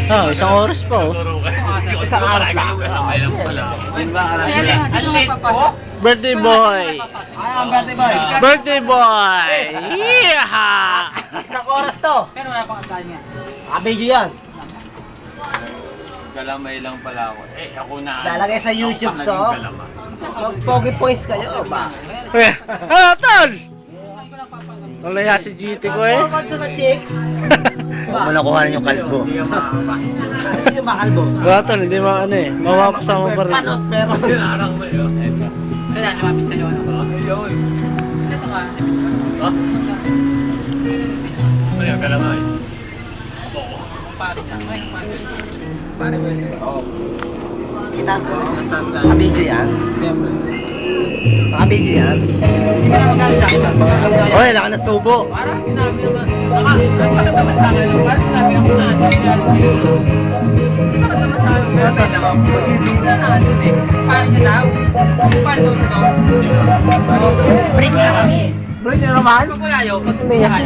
Ah, isang oras pa oh. Isang oras lang. Birthday boy! Ay, ang birthday boy. Birthday boy! Yeah! Isang oras to. Pero wala pang akala niya. Video yan. Galamay lang pala ako. Eh, ako na. Lalagay sa YouTube to. Mag-pogi points kayo ba? Ah, tol! Wala si GT ko eh. Forward to the chicks. Huwag mo na kuhanan yung kalbo. Ano yung makalbo? Wala tol, hindi ano eh. Mawapasama pa rin. Panot pero. Sinarang mo yun. Kaya lumapit sa'yo ano ba? Ayun. Ito ka. Ha? Ano yung galamay? Pare na. Ay, pare ko yun. Itaas ko na. Naka-video yan? Siyempre. Naka-video yan? Hindi ka na magalit sa akin. Mas magalit sa akin. Oy, naka na subo. Parang sinabi naman. Sakit naman sa akin. Parang sinabi ako na ano siya. Sakit naman sa akin. Pero may naman. Hindi na natin eh. Parang niya daw. Parang daw sa daw. Break na kami. Break na naman? Pag wala yun. Hindi yan.